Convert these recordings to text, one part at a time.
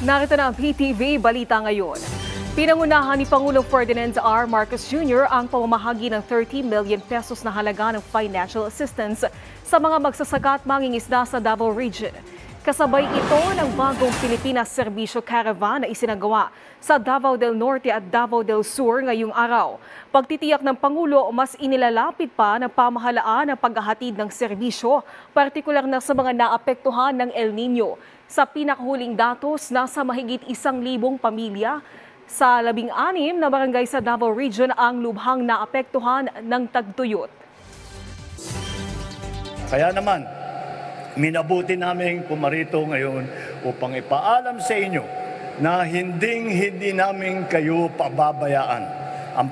Narito na ang PTV Balita ngayon. Pinangunahan ni Pangulong Ferdinand R. Marcos Jr. ang pamamahagi ng 30 million pesos na halaga ng financial assistance sa mga magsasaka at mangingisda sa Davao Region. Kasabay ito ng bagong Pilipinas Serbisyo Caravan na isinagawa sa Davao del Norte at Davao del Sur ngayong araw. Pagtitiyak ng Pangulo, mas inilalapit pa ng pamahalaan ang paghahatid ng serbisyo, partikular na sa mga naapektuhan ng El Nino. Sa pinakahuling datos, nasa mahigit 1,000 pamilya sa 16 na barangay sa Davao Region ang lubhang naapektuhan ng tagtuyot. Kaya naman, minabuti namin pumarito ngayon upang ipaalam sa inyo na hindi namin kayo pababayaan. Ang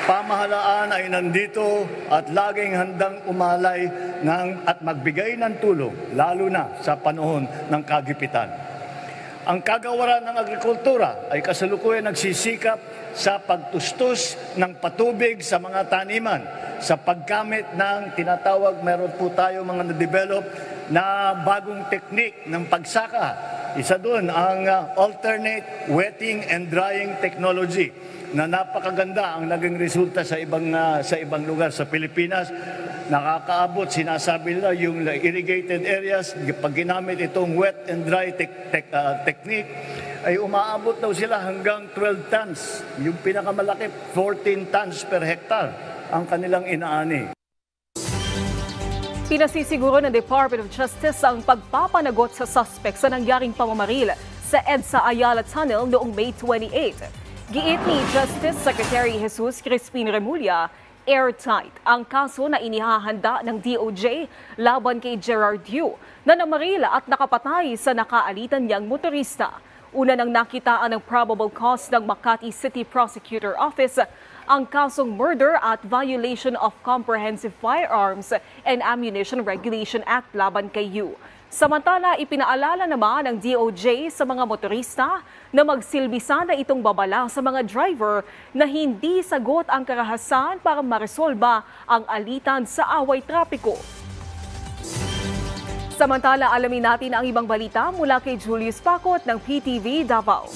pamahalaan ay nandito at laging handang umalay at magbigay ng tulong, lalo na sa panahon ng kagipitan. Ang kagawaran ng agrikultura ay kasalukuyan nagsisikap sa pagtustos ng patubig sa mga taniman, sa paggamit ng tinatawag, meron po tayo mga na-develop na bagong teknik ng pagsaka. Isa doon ang alternate wetting and drying technology na napakaganda ang naging resulta sa ibang lugar sa Pilipinas. Nakakaabot, sinasabi nila, yung irrigated areas, pag ginamit itong wet and dry technique, ay umaabot daw sila hanggang 12 tons. Yung pinakamalaki, 14 tons per hectare ang kanilang inaani. Pinasisiguro ng Department of Justice ang pagpapanagot sa suspect sa nangyaring pamamaril sa EDSA Ayala Tunnel noong May 28. Giit ni Justice Secretary Jesus Crispin Remulla, airtight ang kaso na inihahanda ng DOJ laban kay Gerard Yu na namaril at nakapatay sa nakaalitan niyang motorista. Una nang nakitaan ng probable cause ng Makati City Prosecutor Office ang kasong murder at violation of Comprehensive Firearms and Ammunition Regulation Act laban kay Yu. Samantala, ipinaalala naman ng DOJ sa mga motorista na magsilbi sana itong babala sa mga driver na hindi sagot ang karahasan para maresolba ang alitan sa away trapiko. Samantala, alamin natin ang ibang balita mula kay Julius Pacot ng PTV Davao.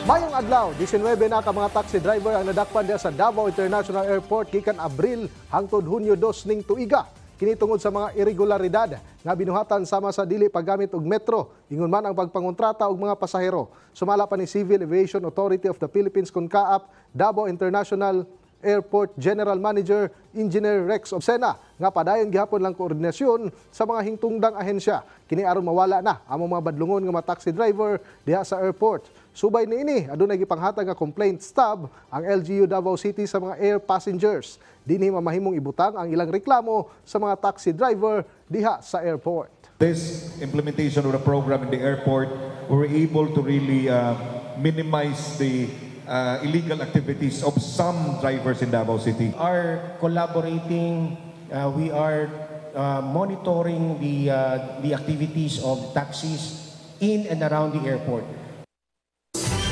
Mayong adlaw, 19 na ka mga taxi driver ang nadakpan diya sa Davao International Airport gikan Abril hangtod Hunyo 2 ning tuiga. Kini tungod sa mga irregularidad nga binuhatan sama sa dili paggamit og metro, ingon man ang pagpangontrata og mga pasahero. Sumala pa ni Civil Aviation Authority of the Philippines CONCAAP, Davao International Airport General Manager Engineer Rex Obsena nga padayon gihapon lang koordinasyon sa mga hingtungdang ahensya. Kini aron mawala na ang mga badlungon nga mga taxi driver diha sa airport. Subay niini adunay gipanghatag nga complaint stub ang LGU Davao City sa mga air passengers. Dinhi mamahimong ibutang ang ilang reklamo sa mga taxi driver diha sa airport. This implementation of the program in the airport, we were able to really minimize the illegal activities of some drivers in Davao City. We are collaborating, we are monitoring the activities of taxis in and around the airport.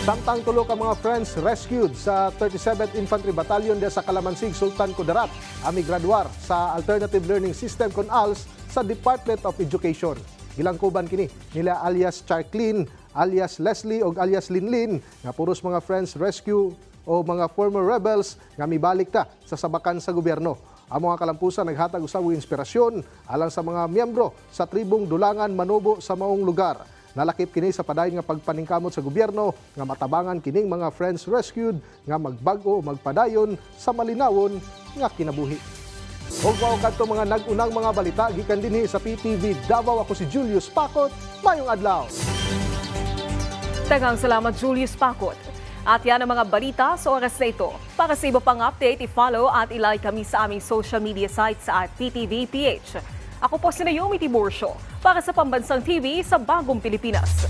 Samtang tulo ka mga friends rescued sa 37th Infantry Battalion diya sa Calamansig, Sultan Kudarat, ami graduar sa Alternative Learning System kon ALS sa Department of Education. Gilangkuban kini nila alias Charklin, alias Leslie o alias Linlin nga puros mga friends rescue o mga former rebels nga mibalik ta sa sabakan sa gobyerno. Ang mga kalampusan naghatag usab og inspirasyon alang sa mga miyembro sa tribong Dulangan Manobo sa maong lugar. Nalakip kini sa padayon nga pagpaningkamot sa gobyerno nga matabangan kining mga friends rescued nga magbag-o o magpadayon sa malinawon nga kinabuhi. Og mao kadto mga nag-unang mga balita gikan dinhi sa PTV Davao, ako si Julius Pacot. Mayong adlaw. Daghang salamat Julius Pacot. At yan ang mga balita sa oras na ito. Para sa iba pang update, i-follow at i-like kami sa aming social media sites at PTVPH. Ako po si Naomi Tiburcio para sa Pambansang TV sa Bagong Pilipinas.